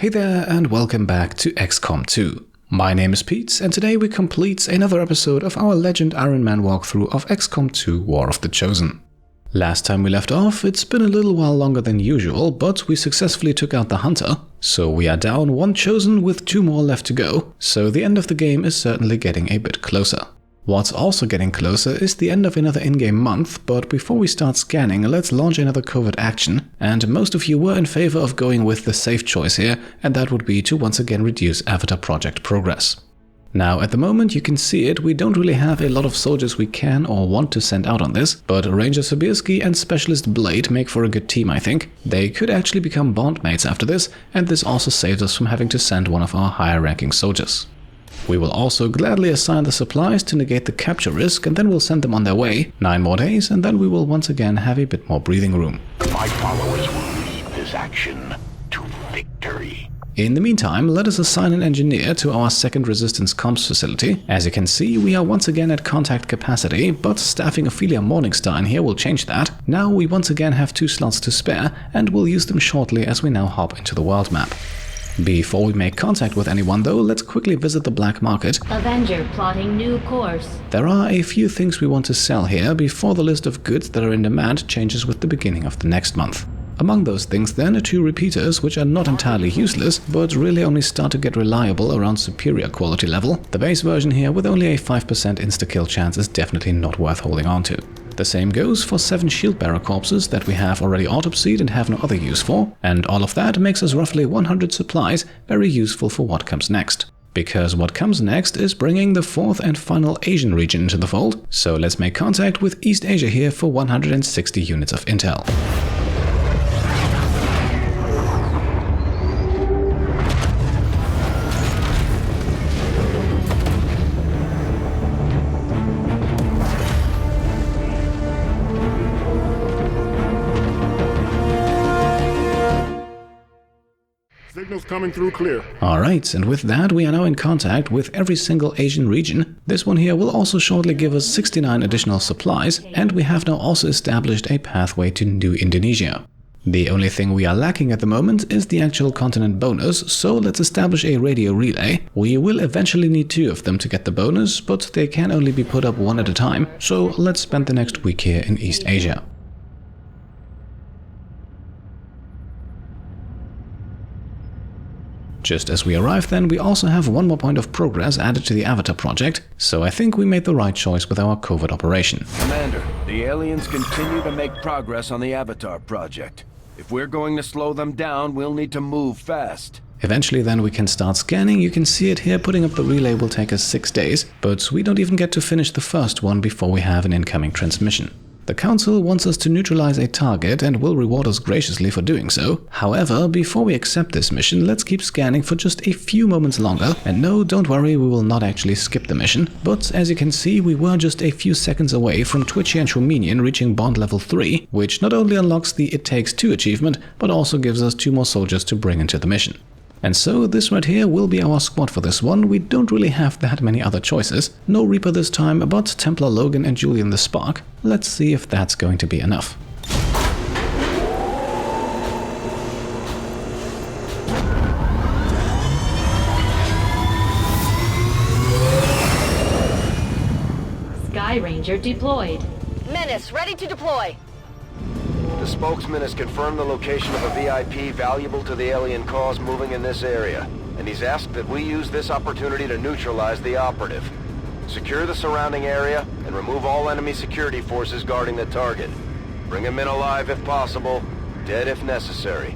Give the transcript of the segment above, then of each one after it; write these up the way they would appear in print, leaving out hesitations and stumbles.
Hey there and welcome back to XCOM 2. My name is Pete and today we complete another episode of our Legend Ironman walkthrough of XCOM 2 War of the Chosen. Last time we left off, it's been a little while longer than usual, but we successfully took out the Hunter, so we are down one Chosen with 2 more left to go, so the end of the game is certainly getting a bit closer. What's also getting closer is the end of another in-game month, but before we start scanning, let's launch another Covert Action, and most of you were in favor of going with the safe choice here, and that would be to once again reduce Avatar project progress. Now at the moment you can see it, we don't really have a lot of soldiers we can or want to send out on this, but Ranger Sobieski and Specialist Blade make for a good team I think. They could actually become bondmates after this, and this also saves us from having to send one of our higher ranking soldiers. We will also gladly assign the supplies to negate the capture risk, and then we'll send them on their way, 9 more days, and then we will once again have a bit more breathing room. My followers will lead this action to victory. In the meantime, let us assign an engineer to our second resistance comms facility. As you can see, we are once again at contact capacity, but staffing Ophelia Morningstar in here will change that. Now we once again have 2 slots to spare, and we'll use them shortly as we now hop into the world map. Before we make contact with anyone though, let's quickly visit the black market. Avenger plotting new course. There are a few things we want to sell here before the list of goods that are in demand changes with the beginning of the next month. Among those things then are 2 repeaters, which are not entirely useless, but really only start to get reliable around superior quality level. The base version here with only a 5% insta-kill chance is definitely not worth holding on to. The same goes for 7 shield bearer corpses that we have already autopsied and have no other use for, and all of that makes us roughly 100 supplies, very useful for what comes next. Because what comes next is bringing the 4th and final Asian region into the fold, so let's make contact with East Asia here for 160 units of intel. Signals coming through clear. Alright, and with that we are now in contact with every single Asian region. This one here will also shortly give us 69 additional supplies, and we have now also established a pathway to New Indonesia. The only thing we are lacking at the moment is the actual continent bonus, so let's establish a radio relay. We will eventually need 2 of them to get the bonus, but they can only be put up 1 at a time, so let's spend the next week here in East Asia. Just as we arrive then, we also have 1 more point of progress added to the Avatar project, so I think we made the right choice with our covert operation. Commander, the aliens continue to make progress on the Avatar project. If we're going to slow them down, we'll need to move fast. Eventually then we can start scanning. You can see it here. Putting up the relay will take us 6 days, but we don't even get to finish the first one before we have an incoming transmission. The Council wants us to neutralize a target and will reward us graciously for doing so. However, before we accept this mission, let's keep scanning for just a few moments longer. And no, don't worry, we will not actually skip the mission. But as you can see, we were just a few seconds away from Twitchy and Shuminian reaching bond level 3, which not only unlocks the It Takes 2 achievement, but also gives us 2 more soldiers to bring into the mission. And so this right here will be our squad for this one. We don't really have that many other choices. No Reaper this time, but Templar Logan and Julian the Spark. Let's see if that's going to be enough. Sky Ranger deployed. Menace, ready to deploy. The spokesman has confirmed the location of a VIP valuable to the alien cause moving in this area, and he's asked that we use this opportunity to neutralize the operative. Secure the surrounding area and remove all enemy security forces guarding the target. Bring him in alive if possible, dead if necessary.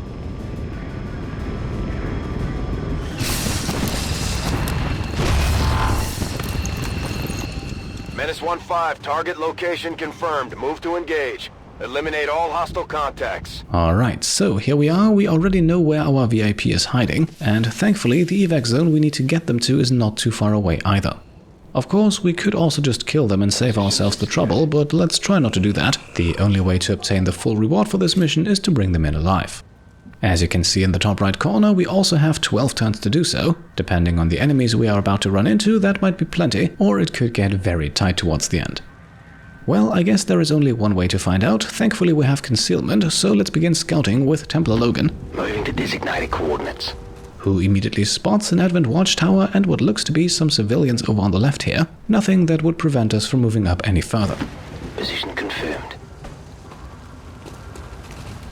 Menace 1-5, target location confirmed. Move to engage. Eliminate all hostile contacts. Alright, so here we are. We already know where our VIP is hiding, and thankfully the evac zone we need to get them to is not too far away either. Of course, we could also just kill them and save ourselves the trouble, but let's try not to do that. The only way to obtain the full reward for this mission is to bring them in alive. As you can see in the top right corner, we also have 12 turns to do so. Depending on the enemies we are about to run into, that might be plenty, or it could get very tight towards the end. Well, I guess there is only one way to find out. Thankfully we have concealment, so let's begin scouting with Templar Logan. Moving to designated coordinates. who immediately spots an Advent watchtower and what looks to be some civilians over on the left here. Nothing that would prevent us from moving up any further. Position confirmed.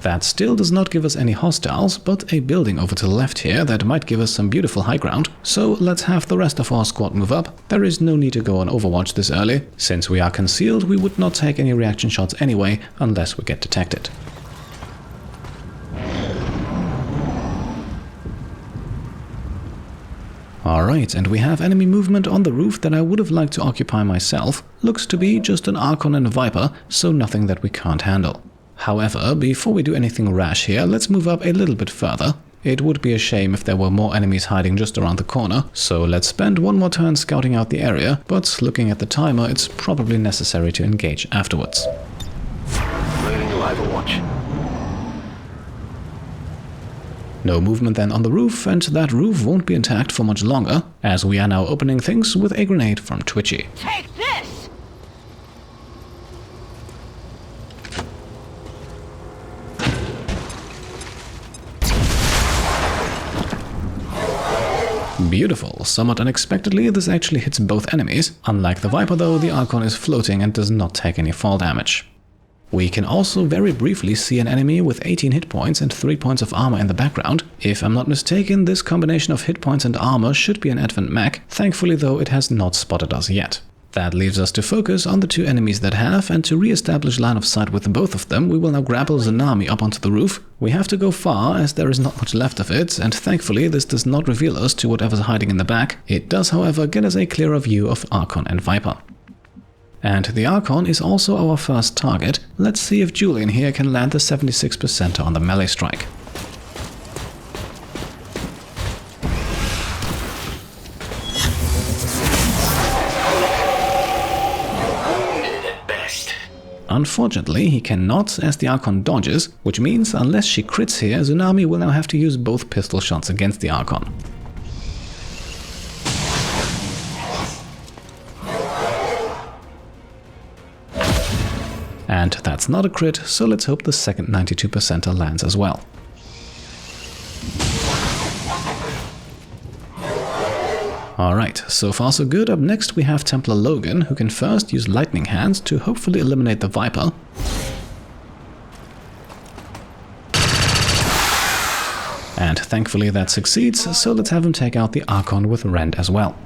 That still does not give us any hostiles, but a building over to the left here that might give us some beautiful high ground. So let's have the rest of our squad move up. There is no need to go on Overwatch this early. Since we are concealed, we would not take any reaction shots anyway, unless we get detected. Alright, and we have enemy movement on the roof that I would have liked to occupy myself. Looks to be just an Archon and a Viper, so nothing that we can't handle. However, before we do anything rash here, let's move up a little bit further. It would be a shame if there were more enemies hiding just around the corner, so let's spend one more turn scouting out the area, but looking at the timer, it's probably necessary to engage afterwards. Moving to Overwatch. No movement then on the roof, and that roof won't be intact for much longer, as we are now opening things with a grenade from Twitchy. Take this! Beautiful. Somewhat unexpectedly, this actually hits both enemies. Unlike the Viper though, the Archon is floating and does not take any fall damage. We can also very briefly see an enemy with 18 hit points and 3 points of armor in the background. If I'm not mistaken, this combination of hit points and armor should be an Advent mech. Thankfully though, it has not spotted us yet. That leaves us to focus on the two enemies that have, and to re-establish line of sight with both of them, we will now grapple Tsunami up onto the roof. We have to go far, as there is not much left of it, and thankfully this does not reveal us to whatever's hiding in the back. It does, however, get us a clearer view of Archon and Viper. And the Archon is also our first target. Let's see if Julian here can land the 76% on the melee strike. Unfortunately, he cannot, as the Archon dodges, which means unless she crits here, Tsunami will now have to use both pistol shots against the Archon. And that's not a crit, so let's hope the second 92%er lands as well. Alright, so far so good. Up next we have Templar Logan, who can first use Lightning Hands to hopefully eliminate the Viper. And thankfully that succeeds, so let's have him take out the Archon with Rend as well.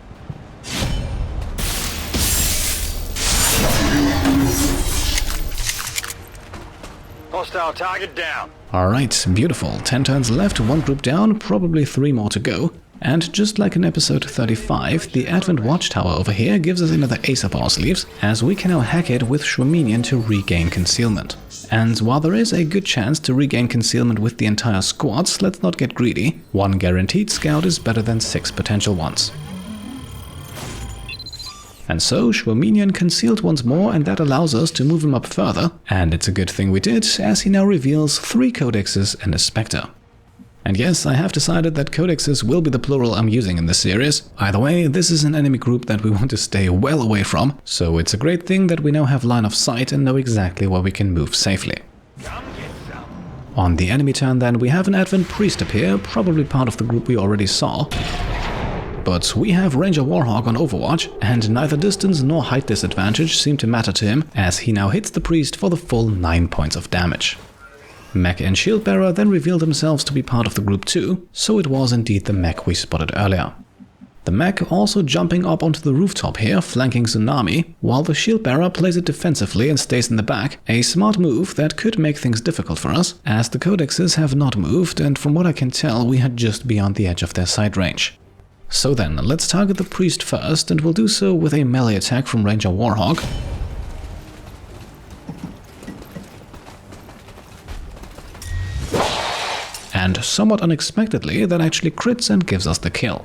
Hostile target down. Alright, beautiful. 10 turns left, 1 group down, probably 3 more to go. And just like in episode 35, the Advent Watchtower over here gives us another ace up our sleeves, as we can now hack it with Schwaminian to regain concealment. And while there is a good chance to regain concealment with the entire squads, let's not get greedy. 1 guaranteed scout is better than 6 potential ones. And so Schwaminian concealed once more, and that allows us to move him up further. And it's a good thing we did, as he now reveals 3 Codexes and a Spectre. And yes, I have decided that Codexes will be the plural I'm using in this series. Either way, this is an enemy group that we want to stay well away from, so it's a great thing that we now have line of sight and know exactly where we can move safely. On the enemy turn then, we have an Advent Priest appear, probably part of the group we already saw. But we have Ranger Warhawk on Overwatch, and neither distance nor height disadvantage seem to matter to him, as he now hits the Priest for the full 9 points of damage. Mech and Shield Bearer then revealed themselves to be part of the group too, so it was indeed the mech we spotted earlier. The mech also jumping up onto the rooftop here, flanking Tsunami, while the Shield Bearer plays it defensively and stays in the back, a smart move that could make things difficult for us, as the Codexes have not moved, and from what I can tell we are just beyond the edge of their sight range. So then, let's target the Priest first, and we'll do so with a melee attack from Ranger Warhawk. And somewhat unexpectedly, that actually crits and gives us the kill.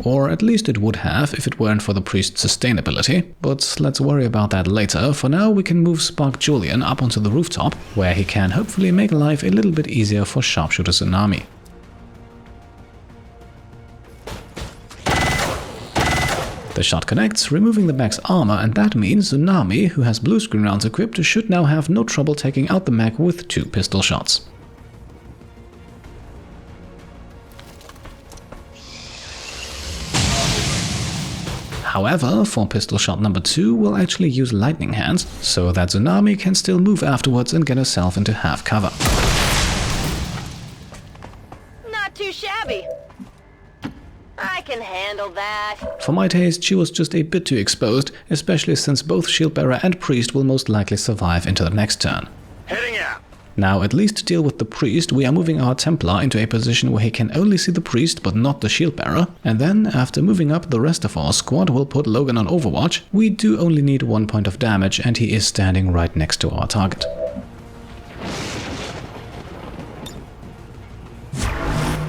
Or at least it would have if it weren't for the Priest's sustainability, but let's worry about that later. For now we can move Spark Julian up onto the rooftop, where he can hopefully make life a little bit easier for Sharpshooter Tsunami. The shot connects, removing the mech's armor, and that means Tsunami, who has blue screen rounds equipped, should now have no trouble taking out the mech with 2 pistol shots. However, for pistol shot number 2, we'll actually use lightning hands, so that Tsunami can still move afterwards and get herself into half cover. Not too shabby. I can handle that. For my taste, she was just a bit too exposed, especially since both Shieldbearer and Priest will most likely survive into the next turn. Heading out. Now, at least to deal with the Priest, we are moving our Templar into a position where he can only see the Priest but not the Shieldbearer, and then, after moving up the rest of our squad, we'll put Logan on Overwatch. We do only need 1 point of damage, and he is standing right next to our target.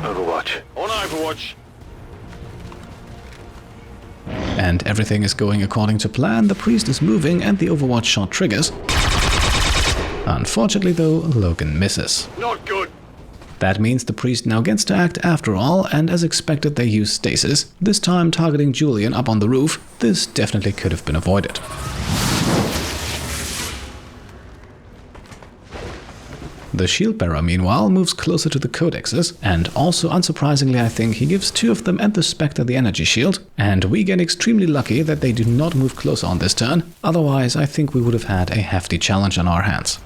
Overwatch. On Overwatch. And everything is going according to plan. The Priest is moving and the Overwatch shot triggers. Unfortunately though, Logan misses. Not good. That means the Priest now gets to act after all, and as expected they use stasis, this time targeting Julian up on the roof. This definitely could have been avoided. The Shieldbearer, meanwhile, moves closer to the Codexes, and also unsurprisingly I think he gives 2 of them and the Spectre the energy shield, and we get extremely lucky that they do not move closer on this turn, otherwise I think we would have had a hefty challenge on our hands.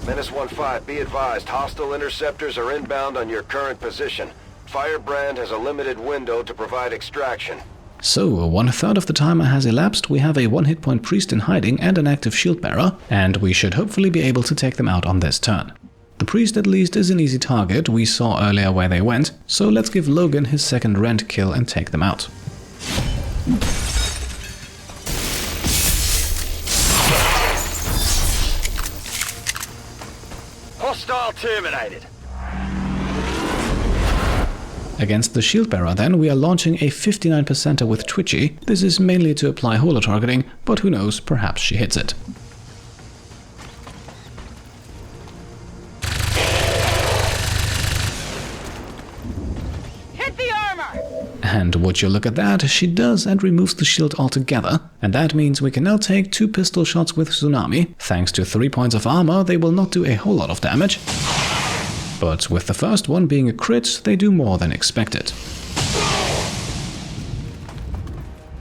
Menace 1-5, be advised, hostile interceptors are inbound on your current position. Firebrand has a limited window to provide extraction. So, 1/3 of the timer has elapsed, we have a 1 hit point Priest in hiding and an active Shieldbearer, and we should hopefully be able to take them out on this turn. The Priest at least is an easy target, we saw earlier where they went, so let's give Logan his second rend kill and take them out. Hostile terminated. Against the Shieldbearer then, we are launching a 59%er with Twitchy. This is mainly to apply holo targeting, but who knows, perhaps she hits it. Hit the armor! And would you look at that, she does and removes the shield altogether, and that means we can now take 2 pistol shots with Tsunami. Thanks to 3 points of armor, they will not do a whole lot of damage. But with the first one being a crit, they do more than expected.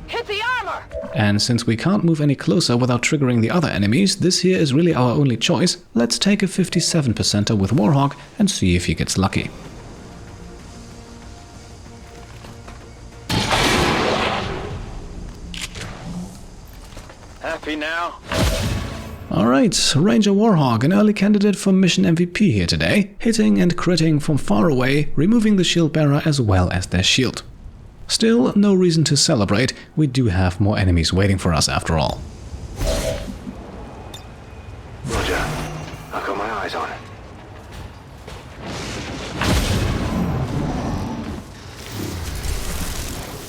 Hit the armor! And since we can't move any closer without triggering the other enemies, this here is really our only choice. Let's take a 57%er with Warhawk and see if he gets lucky. Happy now? Alright, Ranger Warhawk, an early candidate for mission MVP here today, hitting and critting from far away, removing the Shieldbearer as well as their shield. Still, no reason to celebrate, we do have more enemies waiting for us after all. Roger. I've got my eyes on.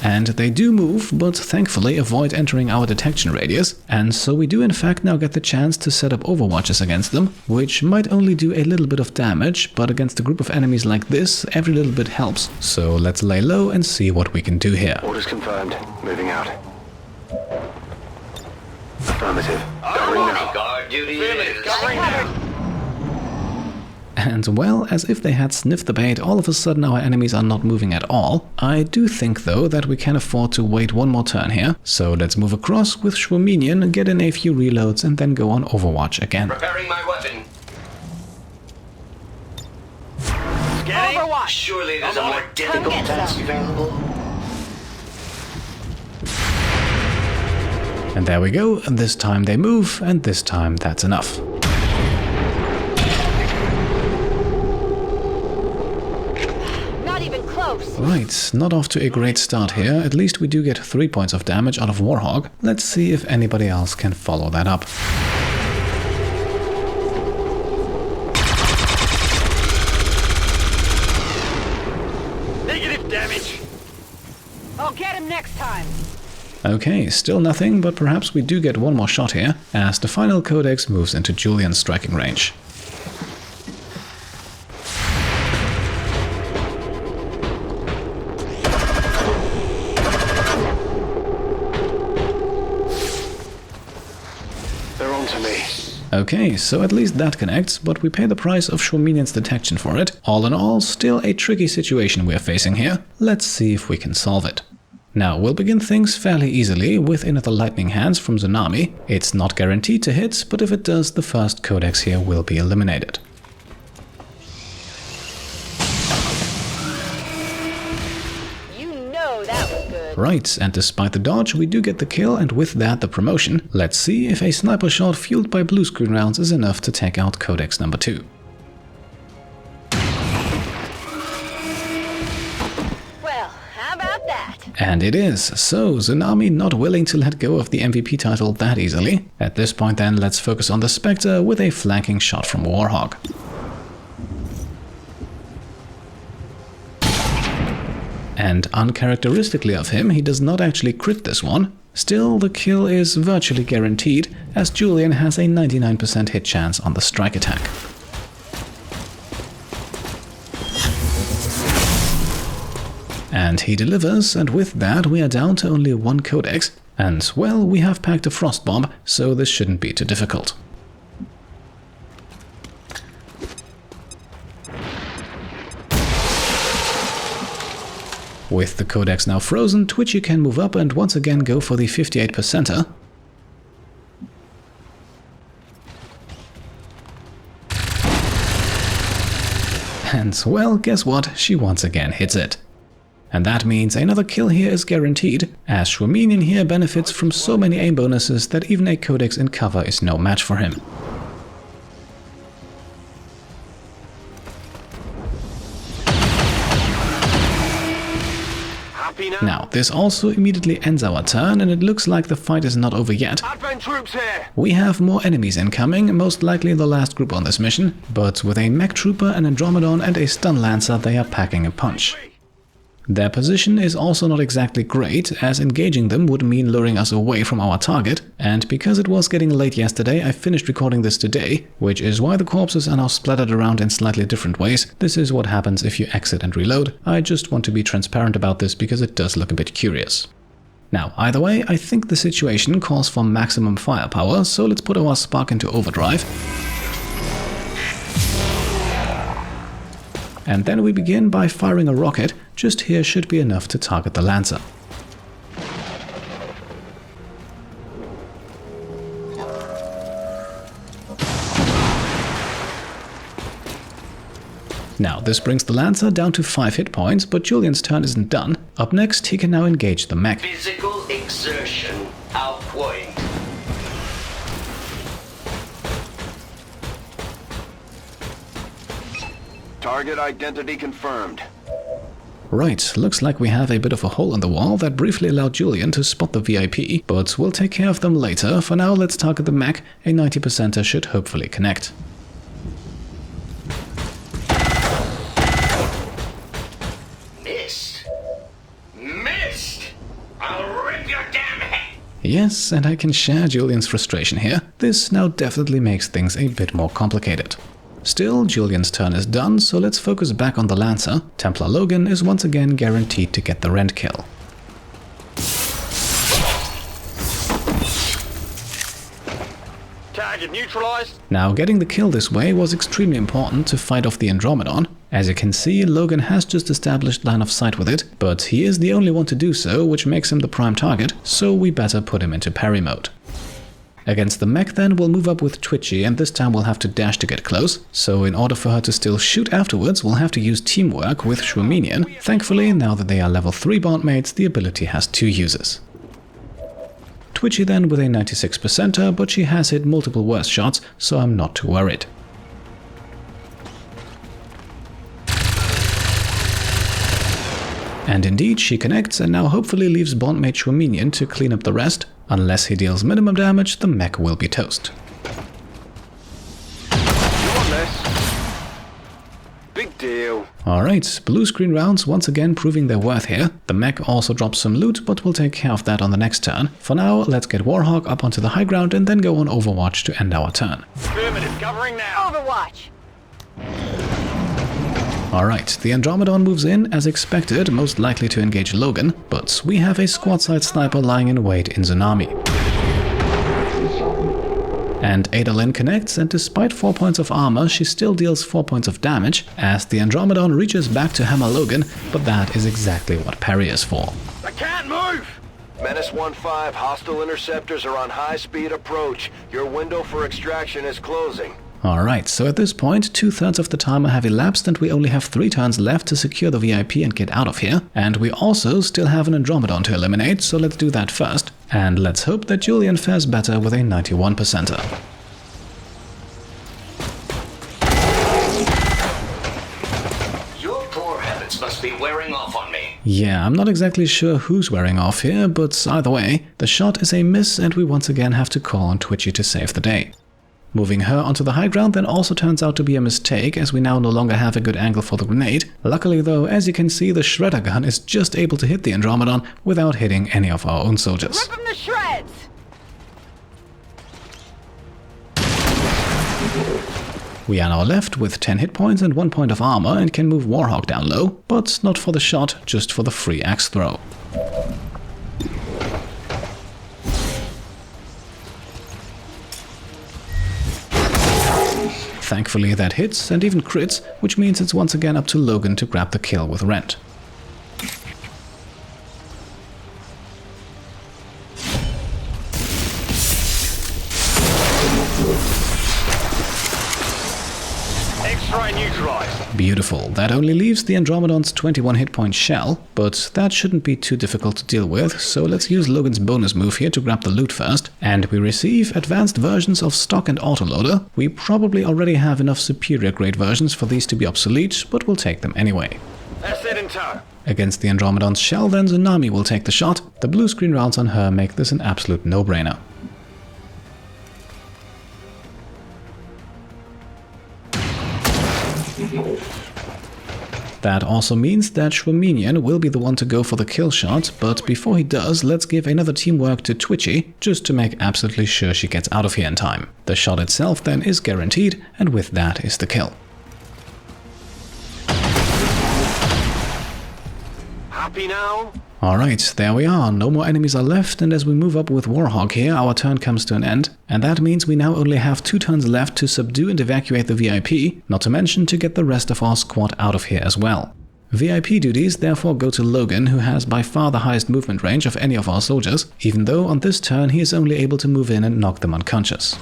And they do move, but thankfully avoid entering our detection radius, and so we do in fact now get the chance to set up overwatches against them, which might only do a little bit of damage, but against a group of enemies like this, every little bit helps. So let's lay low and see what we can do here. Orders confirmed. Moving out. Affirmative. Guard duty is Got it covered. And well, as if they had sniffed the bait, all of a sudden our enemies are not moving at all. I do think though that we can afford to wait one more turn here, so let's move across with Schwaminian, get in a few reloads and then go on Overwatch again. preparing my weapon. Overwatch! Surely there's a more difficult get task some. available. And there we go, and this time they move, and this time that's enough. Not even close. Right, not off to a great start here, at least we do get 3 points of damage out of Warhawk. Let's see if anybody else can follow that up. Negative damage. I'll get him next time. Okay, still nothing, but perhaps we do get one more shot here, as the final Codex moves into Julian's striking range. They're on to me. Okay, so at least that connects, but we pay the price of Schwaminian's detection for it. All in all, still a tricky situation we are facing here. Let's see if we can solve it. Now, we'll begin things fairly easily with another lightning hands from Tsunami. It's not guaranteed to hit, but if it does, the first Codex here will be eliminated. Right, and despite the dodge, we do get the kill, and with that the promotion. Let's see if a sniper shot fueled by blue screen rounds is enough to take out Codex number 2. Well, how about that? And it is. So, Tsunami not willing to let go of the MVP title that easily. At this point then, let's focus on the Spectre with a flanking shot from Warhawk. And uncharacteristically of him, he does not actually crit this one. Still, the kill is virtually guaranteed, as Julian has a 99% hit chance on the strike attack. And he delivers, and with that we are down to only 1 Codex. And, well, we have packed a frost bomb, so this shouldn't be too difficult. With the Codex now frozen, Twitchy can move up and once again go for the 58%er. And, well, guess what? She once again hits it. And that means another kill here is guaranteed, as Schwaminian here benefits from so many aim bonuses that even a Codex in cover is no match for him. Now, this also immediately ends our turn, and it looks like the fight is not over yet. Advent troops here! We have more enemies incoming, most likely the last group on this mission, but with a mech trooper, an Andromedon and a stun lancer they are packing a punch. Their position is also not exactly great, as engaging them would mean luring us away from our target, and because it was getting late yesterday, I finished recording this today, which is why the corpses are now splattered around in slightly different ways. This is what happens if you exit and reload. I just want to be transparent about this because it does look a bit curious. Now, either way, I think the situation calls for maximum firepower, so let's put our spark into overdrive. And then we begin by firing a rocket. Just here should be enough to target the Lancer. Now, this brings the Lancer down to 5 hit points, but Julian's turn isn't done. Up next, he can now engage the mech. Physical exertion outpoint. Target identity confirmed. Right, looks like we have a bit of a hole in the wall that briefly allowed Julian to spot the VIP, but we'll take care of them later. For now, let's target the mech. A 90%er should hopefully connect. Missed. Missed! I'll rip your damn head! Yes, and I can share Julian's frustration here. This now definitely makes things a bit more complicated. Still, Julian's turn is done, so let's focus back on the Lancer. Templar Logan is once again guaranteed to get the rend kill. Target neutralized. Now, getting the kill this way was extremely important to fight off the Andromedon. As you can see, Logan has just established line of sight with it, but he is the only one to do so, which makes him the prime target, so we better put him into parry mode. Against the mech then, we'll move up with Twitchy, and this time we'll have to dash to get close, so in order for her to still shoot afterwards, we'll have to use teamwork with Schwaminian. Thankfully, now that they are level 3 bondmates, the ability has 2 uses. Twitchy then with a 96%er, but she has hit multiple worse shots, so I'm not too worried. And indeed, she connects and now hopefully leaves bondmate Schwaminian to clean up the rest. Unless he deals minimum damage, the mech will be toast. Big deal. Alright, blue screen rounds once again proving their worth here. The mech also drops some loot, but we'll take care of that on the next turn. For now, let's get Warhawk up onto the high ground and then go on Overwatch to end our turn. Affirmative, covering now. Overwatch. Alright, the Andromedon moves in, as expected, most likely to engage Logan, but we have a squad-side sniper lying in wait in Tsunami. And Adalyn connects, and despite 4 points of armor, she still deals 4 points of damage, as the Andromedon reaches back to hammer Logan, but that is exactly what parry is for. That Can't move! Menace 1-5, hostile interceptors are on high-speed approach. Your window for extraction is closing. Alright, so at this point, 2/3 of the timer have elapsed and we only have 3 turns left to secure the VIP and get out of here. And we also still have an Andromedon to eliminate, so let's do that first. And let's hope that Julian fares better with a 91%er. Your poor habits must be wearing off on me. Yeah, I'm not exactly sure who's wearing off here, but either way, the shot is a miss and we once again have to call on Twitchy to save the day. Moving her onto the high ground then also turns out to be a mistake, as we now no longer have a good angle for the grenade. Luckily though, as you can see, the shredder gun is just able to hit the Andromedon without hitting any of our own soldiers. Rip 'em to shreds! We are now left with 10 hit points and 1 point of armor and can move Warhawk down low, but not for the shot, just for the free axe throw. Thankfully that hits and even crits, which means it's once again up to Logan to grab the kill with Rent. X-ray neutralized. Beautiful. That only leaves the Andromedon's 21 hit point shell, but that shouldn't be too difficult to deal with, so let's use Logan's bonus move here to grab the loot first. And we receive advanced versions of stock and autoloader. We probably already have enough superior grade versions for these to be obsolete, but we'll take them anyway. Asset in tow. Against the Andromedon's shell, then Tsunami will take the shot. The blue screen rounds on her make this an absolute no-brainer. That also means that Schwaminian will be the one to go for the kill shot, but before he does, let's give another teamwork to Twitchy, just to make absolutely sure she gets out of here in time. The shot itself then is guaranteed, and with that is the kill. Happy now? Alright, there we are, no more enemies are left, and as we move up with Warhawk here, our turn comes to an end, and that means we now only have 2 turns left to subdue and evacuate the VIP, not to mention to get the rest of our squad out of here as well. VIP duties therefore go to Logan, who has by far the highest movement range of any of our soldiers, even though on this turn he is only able to move in and knock them unconscious.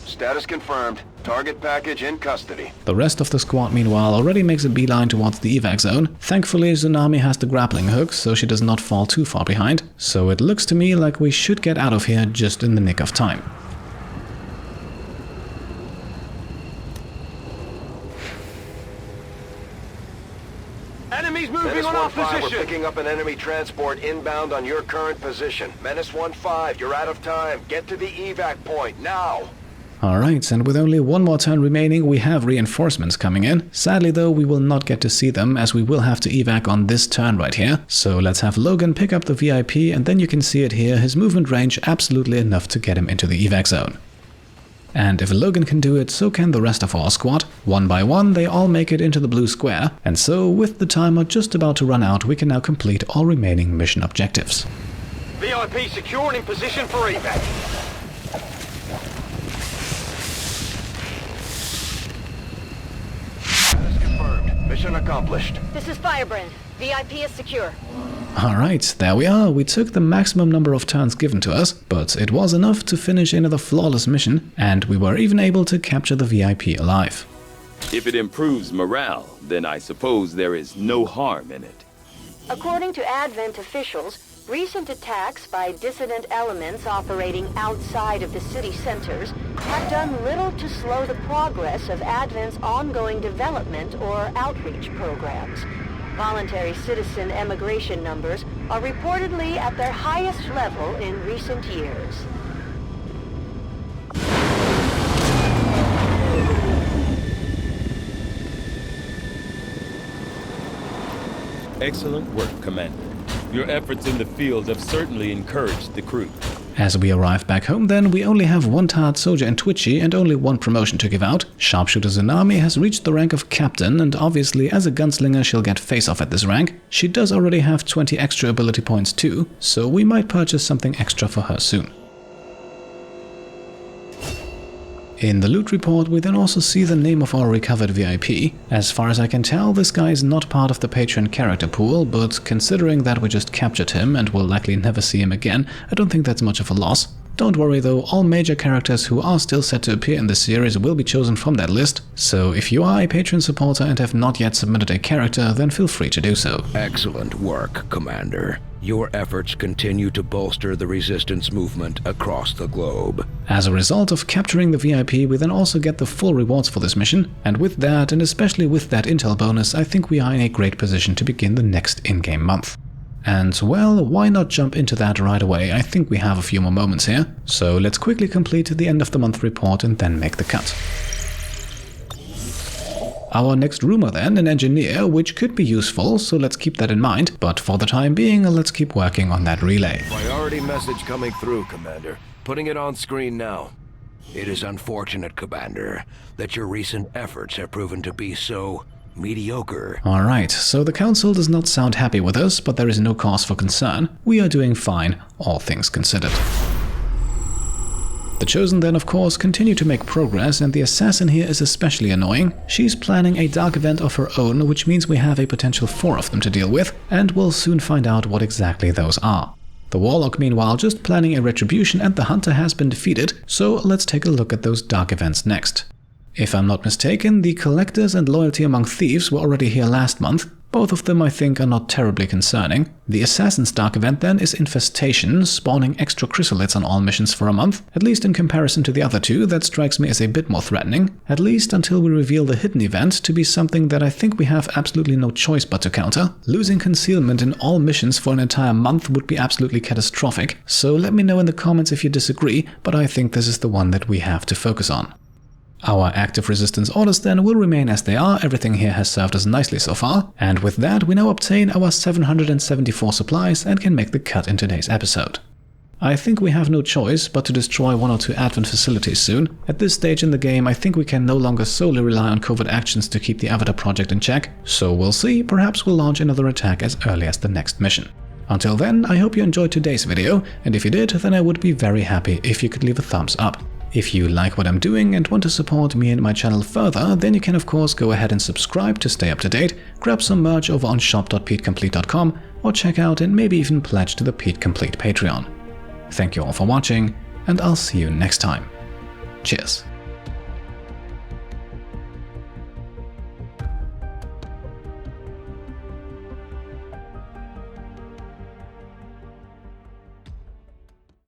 Status confirmed. Target package in custody. The rest of the squad meanwhile already makes a beeline towards the evac zone. Thankfully Tsunami has the grappling hook, so she does not fall too far behind. So it looks to me like we should get out of here just in the nick of time. Enemies moving on our position. We're picking up an enemy transport inbound on your current position. Menace 1-5, you're out of time. Get to the evac point now. Alright, and with only one more turn remaining, we have reinforcements coming in. Sadly though, we will not get to see them, as we will have to evac on this turn right here. So let's have Logan pick up the VIP, and then you can see it here, his movement range absolutely enough to get him into the evac zone. And if Logan can do it, so can the rest of our squad. One by one, they all make it into the blue square. And so, with the timer just about to run out, we can now complete all remaining mission objectives. VIP secure and in position for evac. Mission accomplished. This is Firebrand. VIP is secure. Alright, there we are. We took the maximum number of turns given to us, but it was enough to finish another flawless mission, and we were even able to capture the VIP alive. If it improves morale, then I suppose there is no harm in it. According to Advent officials, recent attacks by dissident elements operating outside of the city centers have done little to slow the progress of Advent's ongoing development or outreach programs. Voluntary citizen emigration numbers are reportedly at their highest level in recent years. Excellent work, Commander. Your efforts in the field have certainly encouraged the crew. As we arrive back home then, we only have one tired soldier in Twitchy and only one promotion to give out. Sharpshooter Tsunami has reached the rank of Captain, and obviously as a gunslinger she'll get face-off at this rank. She does already have 20 extra ability points too, so we might purchase something extra for her soon. In the loot report, we then also see the name of our recovered VIP. As far as I can tell, this guy is not part of the Patreon character pool, but considering that we just captured him and will likely never see him again, I don't think that's much of a loss. Don't worry though, all major characters who are still set to appear in this series will be chosen from that list, so if you are a Patreon supporter and have not yet submitted a character, then feel free to do so. Excellent work, Commander. Your efforts continue to bolster the resistance movement across the globe. As a result of capturing the VIP, we then also get the full rewards for this mission, and with that, and especially with that intel bonus, I think we are in a great position to begin the next in-game month. And well, why not jump into that right away? I think we have a few more moments here. So let's quickly complete the end of the month report and then make the cut. Our next rumor then, an engineer, which could be useful, so let's keep that in mind. But for the time being, let's keep working on that relay. Priority message coming through, Commander. Putting it on screen now. It is unfortunate, Commander, that your recent efforts have proven to be so mediocre. Alright, so the Council does not sound happy with us, but there is no cause for concern. We are doing fine, all things considered. The Chosen then, of course, continue to make progress, and the assassin here is especially annoying. She's planning a dark event of her own, which means we have a potential 4 of them to deal with, and we'll soon find out what exactly those are. The Warlock, meanwhile, just planning a retribution, and the Hunter has been defeated, so let's take a look at those dark events next. If I'm not mistaken, the Collectors and Loyalty Among Thieves were already here last month. Both of them I think are not terribly concerning. The Assassin's Dark event then is Infestation, spawning extra chrysalids on all missions for a month. At least in comparison to the other two, that strikes me as a bit more threatening. At least until we reveal the Hidden event to be something that I think we have absolutely no choice but to counter. Losing concealment in all missions for an entire month would be absolutely catastrophic, so let me know in the comments if you disagree, but I think this is the one that we have to focus on. Our active resistance orders then will remain as they are. Everything here has served us nicely so far, and with that we now obtain our 774 supplies and can make the cut in today's episode. I think we have no choice but to destroy 1 or 2 Advent facilities soon. At this stage in the game I think we can no longer solely rely on covert actions to keep the Avatar project in check, so we'll see, perhaps we'll launch another attack as early as the next mission. Until then, I hope you enjoyed today's video, and if you did, then I would be very happy if you could leave a thumbs up. If you like what I'm doing and want to support me and my channel further, then you can of course go ahead and subscribe to stay up to date, grab some merch over on shop.petecomplete.com, or check out and maybe even pledge to the Pete Complete Patreon. Thank you all for watching, and I'll see you next time. Cheers.